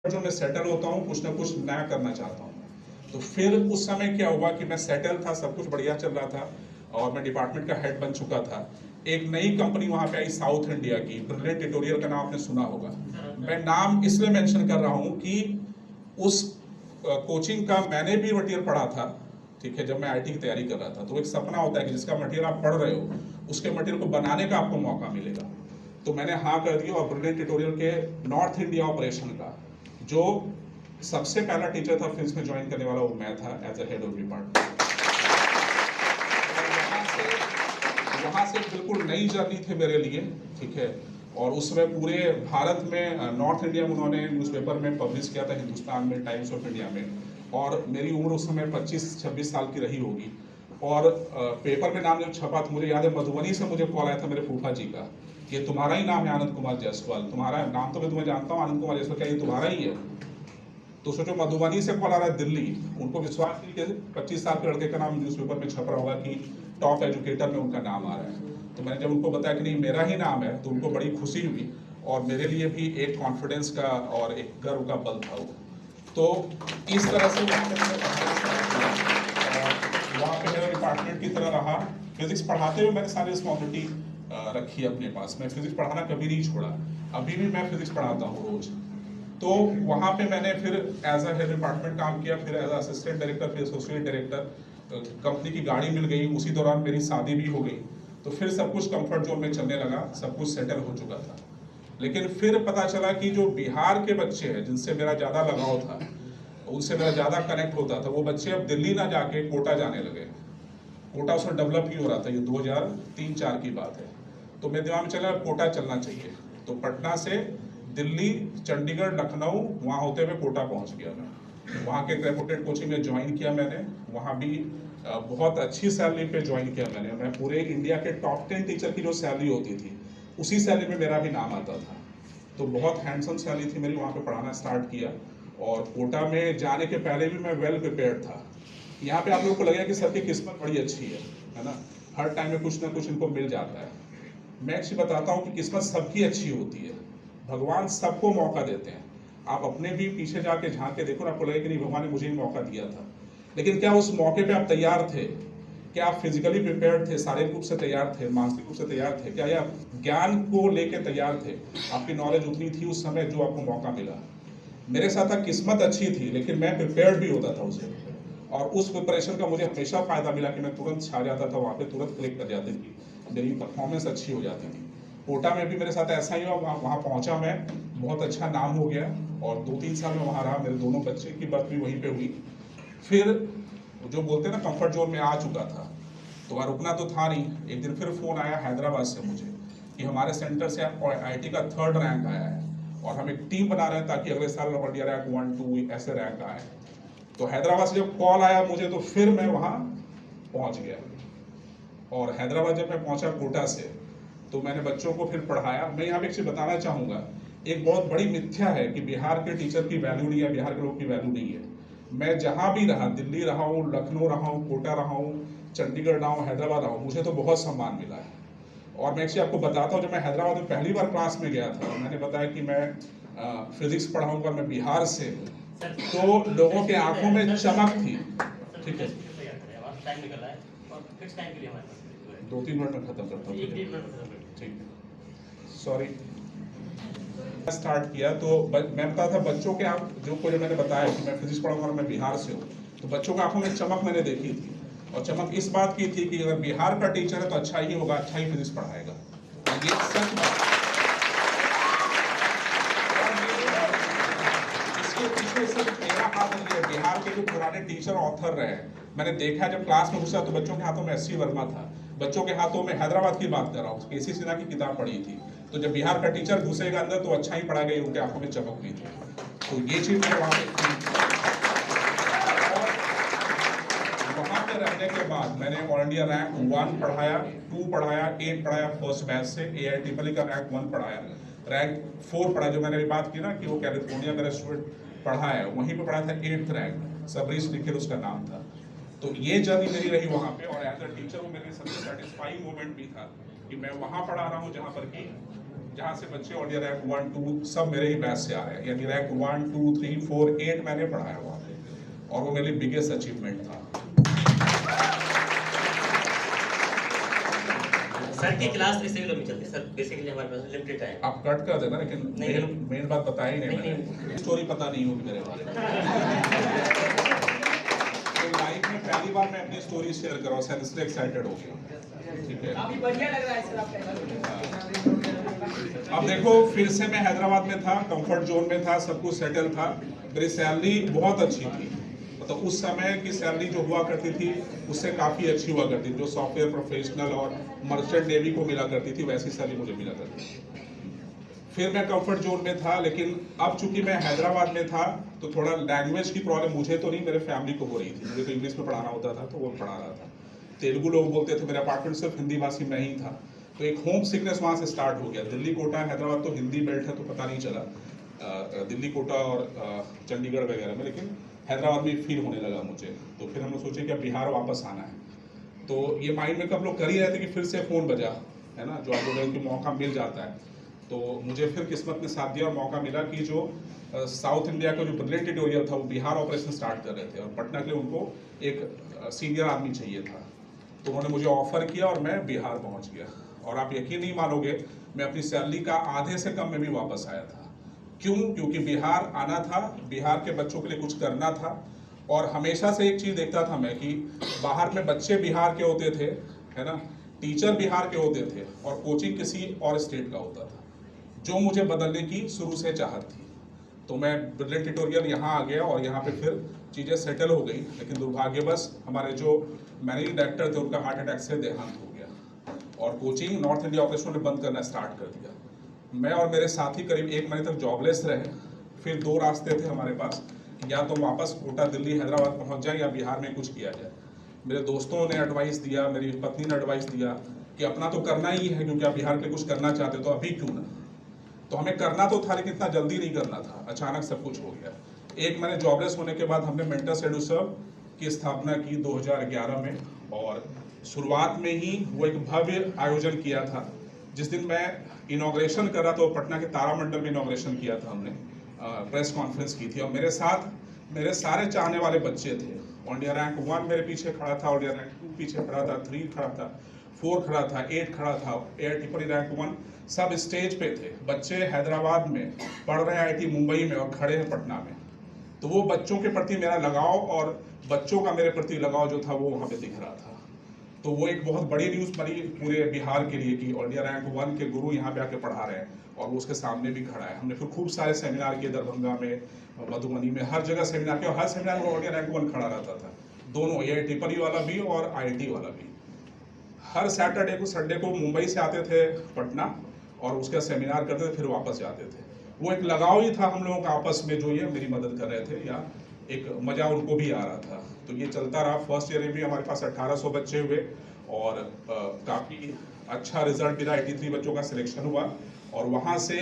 जो मैं सेटल होता हूँ, कुछ ना कुछ नया करना चाहता हूँ। तो फिर उस समय क्या हुआ कि मैं सेटल था, सब कुछ बढ़िया चल रहा था और मैं डिपार्टमेंट का हेड बन चुका था। एक नई कंपनी वहाँ पे आई साउथ इंडिया की, ब्रिलियंट ट्यूटोरियल का नाम आपने सुना होगा। मैं नाम इसलिए मेंशन कर रहा हूँ कि उस कोचिंग का मैंने भी मटेरियल पढ़ा था, ठीक है, जब मैं आईटी की तैयारी कर रहा था। तो एक सपना होता है कि जिसका मटेरियल आप पढ़ रहे हो उसके मटेरियल को बनाने का आपको मौका मिलेगा। तो मैंने हाँ कर दिया और ब्रिलियंट ट्यूटोरियल के नॉर्थ इंडिया ऑपरेशन का जो सबसे पहला टीचर था फिजिक्स में ज्वाइन करने वाला, वो मैं था as a head of department. वहाँ से बिल्कुल नई जर्नी थी मेरे लिए, ठीक है। और उसमें पूरे भारत में नॉर्थ इंडिया में उन्होंने न्यूज़पेपर में पब्लिश किया था, हिंदुस्तान में, टाइम्स ऑफ इंडिया में। और मेरी उम्र उस समय 25-26 साल की रही होगी। और पेपर में नाम जब छपा तो मुझे याद है मधुबनी से मुझे कॉल आया था मेरे फूफा जी का, ये तुम्हारा ही नाम है आनंद कुमार जायसवाल, तुम्हारा नाम तो मैं तुम्हें जानता हूँ आनंद कुमार जायसवाल, क्या ये तुम्हारा ही है? तो सोचो मधुबनी से कॉल आ रहा है दिल्ली, उनको विश्वास नहीं कि 25 साल के लड़के का नाम न्यूज़पेपर में छप रहा होगा कि टॉप एजुकेटर में उनका नाम आ रहा है। तो मैंने जब उनको बताया कि नहीं मेरा ही नाम है, तो उनको बड़ी खुशी हुई और मेरे लिए भी एक कॉन्फिडेंस का और एक गर्व का पल था वो। तो इस तरह से वहाँ पे मेरा डिपार्टमेंट की तरह रहा। फिजिक्स पढ़ाते हुए मैंने सारी रिस्पॉन्सिबिलिटी रखी अपने पास। मैं फिजिक्स पढ़ाना कभी नहीं छोड़ा, अभी भी मैं फिजिक्स पढ़ाता हूँ रोज। तो वहाँ पे मैंने फिर एज अ हेड डिपार्टमेंट काम किया, फिर एज असिस्टेंट डायरेक्टर, फिर एसोसिएट डायरेक्टर। कंपनी की गाड़ी मिल गई, उसी दौरान मेरी शादी भी हो गई। तो फिर सब कुछ कंफर्ट जोन में चलने लगा, सब कुछ सेटल हो चुका था। लेकिन फिर पता चला कि जो बिहार के बच्चे हैं जिनसे मेरा ज़्यादा लगाव था, उनसे मेरा ज़्यादा कनेक्ट होता था, वो बच्चे अब दिल्ली ना जाके कोटा जाने लगे। कोटा उसमें डेवलप ही हो रहा था, ये 2003-04 की बात है। तो मेरे दिमाग में चला कोटा चलना चाहिए। तो पटना से दिल्ली, चंडीगढ़, लखनऊ, वहाँ होते हुए कोटा पहुँच गया मैं। वहाँ के रेपुटेड कोचिंग में ज्वाइन किया मैंने। वहाँ भी बहुत अच्छी सैलरी पे ज्वाइन किया मैंने। मैं पूरे इंडिया के टॉप 10 टीचर की जो सैलरी होती थी उसी सैलरी में मेरा भी नाम आता था। तो बहुत हैंडसम सैलरी थी मेरी, वहाँ पे पढ़ाना स्टार्ट किया। और कोटा में जाने के पहले भी मैं वेल प्रिपेयर्ड था। यहाँ पे आप लोगों को लगेगा कि सबकी किस्मत बड़ी अच्छी है ना, हर टाइम में कुछ ना कुछ इनको मिल जाता है। मैं एक्चुअली बताता हूँ कि किस्मत सबकी अच्छी होती है, भगवान सबको मौका देते हैं। आप अपने भी पीछे जाके झांक के देखो ना, आपको लगेगा कि नहीं भगवान ने मुझे ही मौका दिया था। लेकिन क्या उस मौके पे आप तैयार थे? क्या आप फिजिकली प्रिपेयर्ड थे, शारीरिक रूप से तैयार थे, मानसिक रूप से तैयार थे? क्या आप ज्ञान को लेके तैयार थे? आपकी नॉलेज उतनी थी उस समय जो आपको मौका मिला? मेरे साथ किस्मत अच्छी थी, लेकिन मैं प्रिपेयर्ड भी होता था उसे। और उस प्रिपरेशन का मुझे हमेशा फायदा मिला कि मैं तुरंत छा जाता था वहाँ पे, तुरंत क्लिक कर जाती थी, मेरी परफॉर्मेंस अच्छी हो जाती थी। कोटा में भी मेरे साथ ऐसा ही हुआ, वहाँ पहुँचा मैं, बहुत अच्छा नाम हो गया और 2-3 साल में वहाँ रहा। मेरे दोनों बच्चे की बर्थ भी वहीं पे हुई। फिर जो बोलते हैं ना कंफर्ट जोन में आ चुका था, तो वहाँ रुकना तो था नहीं। एक दिन फिर फोन आया हैदराबाद से मुझे कि हमारे सेंटर से आईटी का 3rd रैंक आया है और हम एक टीम बना रहे हैं ताकि अगले साल ऑल इंडिया रैंक 1-2 ऐसे रैंक आए। तो हैदराबाद से जब कॉल आया मुझे, तो फिर मैं वहाँ पहुँच गया। और हैदराबाद जब मैं पहुँचा कोटा से, तो मैंने बच्चों को फिर पढ़ाया। मैं यहाँ पे एक चीज़ बताना चाहूँगा, एक बहुत बड़ी मिथ्या है कि बिहार के टीचर की वैल्यू नहीं है, बिहार के लोगों की वैल्यू नहीं है। मैं जहाँ भी रहा, दिल्ली रहा हूँ, लखनऊ रहा हूँ, कोटा रहा हूँ, चंडीगढ़ रहा हूँ, हैदराबाद रहा हूँ, मुझे तो बहुत सम्मान मिला है। और मैं एक्चुअली आपको बताता हूँ, जब मैं हैदराबाद में पहली बार क्लास में गया था, मैंने बताया कि मैं फिजिक्स पढ़ाऊँगा, मैं बिहार से हूँ, तो लोगों के आंखों में चमक थी। ठीक है, 2-3 मिनट में खत्म करता हूँ, ठीक है, सॉरी। स्टार्ट किया तो मैं बताया था बच्चों के आप जो कोई मैंने बताया कि मैं फिजिक्स पढ़ाऊंगा और मैं बिहार से हूँ, तो बच्चों की आंखों में चमक मैंने देखी थी। और चमक इस बात की थी कि अगर बिहार का टीचर है तो अच्छा ही होगा, अच्छा ही फिजिक्स पढ़ाएगा। ये सच बात। इसके पीछे सिर्फ मेरा हाथ नहीं है, बिहार के जो पुराने टीचर ऑथर रहे, मैंने देखा जब क्लास में घुसा तो बच्चों के हाथों में एससी वर्मा था, बच्चों के हाथों में हैदराबाद की बात कर रहा हूँ, केसी सिन्हा की किताब पढ़ी थी। तो जब बिहार का टीचर घुसेगा अंदर तो अच्छा ही पढ़ाएगा, ये उनके आंखों में चमक भी थी। तो ये चीज मैं वहाँ पे रहने के बाद मैंने ऑल इंडिया रैंक 1 पढ़ाया, 2 पढ़ाया, 8 पढ़ाया फर्स्ट बैच से, AIEEE का रैंक 1 पढ़ाया, रैंक 4 पढ़ा, जो मैंने बात की ना कि वो कैलिफोर्निया का स्टूडेंट पढ़ा है, वहीं पे पढ़ा था 8th रैंक, सबरीश निखिल उसका नाम था। तो ये जर्नी मेरी रही वहाँ पे। और एज अ टीचर वो मेरे सबसे सेटिस्फाइंग मोमेंट भी था कि मैं वहाँ पढ़ा रहा हूँ जहाँ पर कि जहाँ से बच्चे ऑल रैंक 1, 2 सब मेरे ही बैच से आ रहे हैं, यानी रैंक 1, 2, 3, 4, 8 मैंने पढ़ाया वहाँ पे, और वो मेरे लिए बिगेस्ट अचीवमेंट था। सर की क्लास ऐसे ही चलती है सर, बेसिकली हमारे पास लिमिटेड टाइम। आप कट कर देना, लेकिन मेन बात बताया ही नहीं मैंने। स्टोरी पता नहीं होगी मेरे बारे में। तो लाइफ में पहली बार मैं अपनी स्टोरी शेयर कर रहा हूँ, इसलिए एक्साइटेड हो गया। ठीक है, काफी बढ़िया लग रहा है सर आपका। अब देखो, फिर से मैं हैदराबाद में था, कंफर्ट जोन में था, सब कुछ सेटल था, मेरी सैलरी बहुत अच्छी थी, मतलब उस समय की सैलरी जो हुआ करती थी उससे काफ़ी अच्छी हुआ करती थी, जो सॉफ्टवेयर प्रोफेशनल और मर्चेंट नेवी को मिला करती थी वैसी सैलरी मुझे मिला करती थी। फिर मैं कंफर्ट जोन में था, लेकिन अब चूंकि मैं हैदराबाद में था तो थोड़ा लैंग्वेज की प्रॉब्लम मुझे तो नहीं, मेरे फैमिली को हो रही थी। मुझे तो इंग्लिश में पढ़ाना होता था तो वो पढ़ा रहा था, तेलुगु लोग बोलते थे, मेरे अपार्टमेंट सिर्फ हिंदी भाषी मैं ही था, तो एक होम सिकनेस वहाँ से स्टार्ट हो गया। दिल्ली कोटा हैदराबाद तो हिंदी बेल्ट है तो पता नहीं चला, दिल्ली कोटा और चंडीगढ़ वगैरह में, लेकिन हैदराबाद में फील होने लगा मुझे। तो फिर हम लोग सोचे कि अब बिहार वापस आना है, तो ये माइंड में कब लोग कर ही रहे थे कि फिर से फ़ोन बजा, है ना, जो आप बोल रहे हो कि मौका मिल जाता है। तो मुझे फिर किस्मत ने साथ दिया और मौका मिला कि जो साउथ इंडिया का जो ब्रिलियंट ट्यूटोरियल था वो बिहार ऑपरेशन स्टार्ट कर रहे थे, और पटना के लिए उनको एक सीनियर आदमी चाहिए था, तो उन्होंने मुझे ऑफर किया और मैं बिहार पहुंच गया। और आप यकीन नहीं मानोगे, मैं अपनी सैलरी का आधे से कम में भी वापस आया था। क्यों? क्योंकि बिहार आना था, बिहार के बच्चों के लिए कुछ करना था, और हमेशा से एक चीज़ देखता था मैं कि बाहर में बच्चे बिहार के होते थे, है ना, टीचर बिहार के होते थे, और कोचिंग किसी और स्टेट का होता था, जो मुझे बदलने की शुरू से चाहत थी। तो मैं ब्रिलियंट ट्यूटोरियल यहाँ आ गया और यहाँ पे फिर चीज़ें सेटल हो गई, लेकिन दुर्भाग्यवश हमारे जो मैनेजिंग डायरेक्टर थे उनका हार्ट अटैक से देहांत हो गया, और कोचिंग नॉर्थ इंडिया ऑपरेशन ने बंद करना स्टार्ट कर दिया। मैं और मेरे साथी करीब 1 महीने तक जॉबलेस रहे। फिर 2 रास्ते थे हमारे पास, या तो वापस कोटा, दिल्ली, हैदराबाद पहुँच जाए, या बिहार में कुछ किया जाए। मेरे दोस्तों ने एडवाइस दिया, मेरी पत्नी ने एडवाइस दिया कि अपना तो करना ही है, क्योंकि आप बिहार के कुछ करना चाहते तो अभी क्यों ना। तो हमें करना तो था, लेकिन इतना जल्दी नहीं करना था, अचानक सब कुछ हो गया। 1 महीने जॉबलेस होने के बाद हमने मेंटर्स एडुसर्व की स्थापना की 2011 में, और शुरुआत में ही वो एक भव्य आयोजन किया था। जिस दिन मैं इनॉग्रेशन कर रहा था, पटना के तारामंडल में इनॉग्रेशन किया था हमने, प्रेस कॉन्फ्रेंस की थी, और मेरे साथ मेरे सारे चाहने वाले बच्चे थे। ऑल इंडिया रैंक 1 मेरे पीछे खड़ा था, ऑल इंडिया रैंक 2 पीछे खड़ा था, 3 खड़ा था, 4 खड़ा था, 8 खड़ा था, AITREE रैंक 1, सब स्टेज पे थे। बच्चे हैदराबाद में पढ़ रहे हैं, IIT मुंबई में, और खड़े हैं पटना में। तो वो बच्चों के प्रति मेरा लगाव और बच्चों का मेरे प्रति लगाव जो था वो वहाँ पे दिख रहा था। तो वो एक बहुत बड़ी न्यूज़ बनी पूरे बिहार के लिए कि ऑल इंडिया रैंक 1 के गुरु यहाँ पे आके पढ़ा रहे हैं, और वो उसके सामने भी खड़ा है। हमने फिर खूब सारे सेमिनार किए, दरभंगा में, मधुबनी में, हर जगह सेमिनार किया, और हर सेमिनार में ऑल इंडिया रैंक 1 खड़ा रहता था, दोनों, AITREE वाला भी और IIT वाला भी। हर सैटरडे को, संडे को मुंबई से आते थे पटना, और उसका सेमिनार करते थे, फिर वापस जाते थे। वो एक लगाव ही था हम लोगों का आपस में, जो ये मेरी मदद कर रहे थे, या एक मजा उनको भी आ रहा था। तो ये चलता रहा। फर्स्ट ईयर में भी हमारे पास 1800 बच्चे हुए, और काफ़ी अच्छा रिजल्ट मिला, 83 बच्चों का सिलेक्शन हुआ, और वहाँ से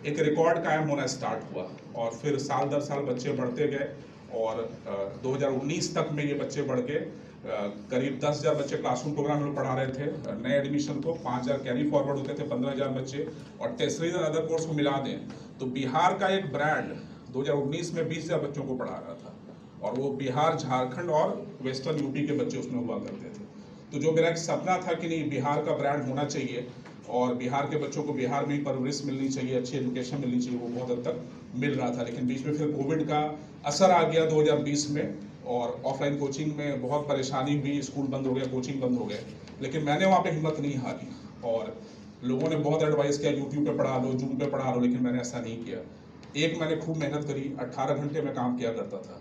एक रिकॉर्ड कायम होना स्टार्ट हुआ, और फिर साल दर साल बच्चे बढ़ते गए, और 2019 तक में ये बच्चे बढ़ के करीब 10,000 बच्चे क्लासरूम प्रोग्राम में पढ़ा रहे थे। नए एडमिशन को 5,000 कैरी फॉरवर्ड होते थे, 15,000 बच्चे, और टेस्टरीज और अदर कोर्स को मिला दें तो बिहार का एक ब्रांड 2019 में 20,000 बच्चों को पढ़ा रहा था, और वो बिहार, झारखंड और वेस्टर्न यूपी के बच्चे उसमें हुआ करते थे। तो जो मेरा एक सपना था कि नहीं, बिहार का ब्रांड होना चाहिए, और बिहार के बच्चों को बिहार में ही परवरिश मिलनी चाहिए, अच्छी एजुकेशन मिलनी चाहिए, वो बहुत हद तक मिल रहा था। लेकिन बीच में फिर कोविड का असर आ गया 2020 में, और ऑफलाइन कोचिंग में बहुत परेशानी हुई, स्कूल बंद हो गया, कोचिंग बंद हो गए। लेकिन मैंने वहाँ पे हिम्मत नहीं हारी, और लोगों ने बहुत एडवाइस किया, यूट्यूब पे पढ़ा लो, जूम पे पढ़ा लो, लेकिन मैंने ऐसा नहीं किया। एक मैंने खूब मेहनत करी, 18 घंटे में काम किया करता था,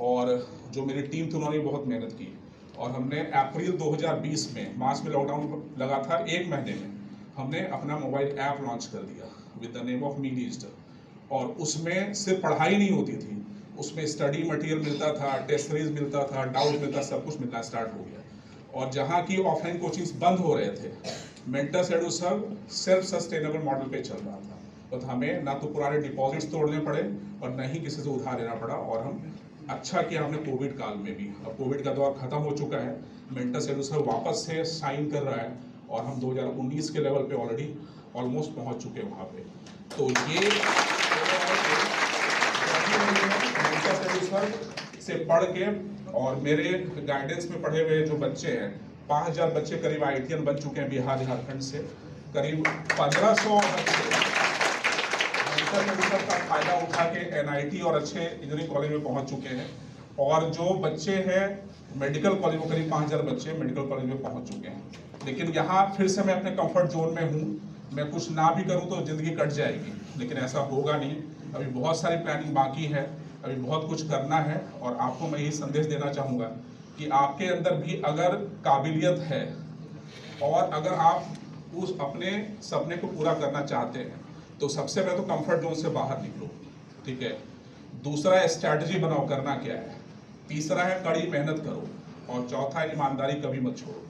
और जो मेरी टीम थी उन्होंने बहुत मेहनत की, और हमने अप्रैल 2020 में, मार्च में लॉकडाउन लगा था, 1 महीने में हमने अपना मोबाइल ऐप लॉन्च कर दिया with the name of me digital. और उसमें सिर्फ पढ़ाई नहीं होती थी, उसमें स्टडी मटेरियल मिलता था, टेस्ट सीरीज मिलता था, डाउट मिलता, सब कुछ मिलना स्टार्ट हो गया। और जहाँ की ऑफलाइन कोचिंग्स बंद हो रहे थे, मेंटर्स एडुसर्व सेल्फ सस्टेनेबल मॉडल पे चल रहा था, तो हमें ना तो पुराने डिपॉजिट्स तोड़ने पड़े और न ही किसी से उधार लेना पड़ा। और हम अच्छा किया हमने कोविड काल में भी। अब कोविड का दौर खत्म हो चुका है, मेंटर्स एडुसर्व वापस से शाइन कर रहा है, और हम 2019 के लेवल पे ऑलरेडी ऑलमोस्ट पहुंच चुके हैं वहाँ पे। तो ये प्रोड्यूसर से पढ़ के और मेरे गाइडेंस में पढ़े हुए जो बच्चे हैं, 5000 बच्चे करीब IITian बन चुके हैं बिहार झारखंड से, करीब 1500 बच्चे का फायदा उठा के NIT और अच्छे इंजीनियरिंग कॉलेज में पहुंच चुके हैं। और जो बच्चे हैं मेडिकल कॉलेज में, करीब 5000 बच्चे मेडिकल कॉलेज में पहुंच चुके हैं। लेकिन यहाँ फिर से मैं अपने कंफर्ट जोन में हूँ, मैं कुछ ना भी करूँ तो ज़िंदगी कट जाएगी, लेकिन ऐसा होगा नहीं। अभी बहुत सारी प्लानिंग बाकी है, अभी बहुत कुछ करना है। और आपको मैं यही संदेश देना चाहूँगा कि आपके अंदर भी अगर काबिलियत है और अगर आप उस अपने सपने को पूरा करना चाहते हैं तो सबसे पहले तो कंफर्ट जोन से बाहर निकलो, ठीक है। दूसरा, स्ट्रैटेजी बनाओ करना क्या है। तीसरा है कड़ी मेहनत करो। और चौथा, ईमानदारी कभी मत छोड़ो।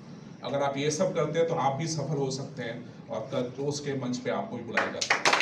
अगर आप ये सब करते हैं तो आप भी सफल हो सकते हैं और कल जोश के मंच पे आपको भी बुलाया जा सकता है।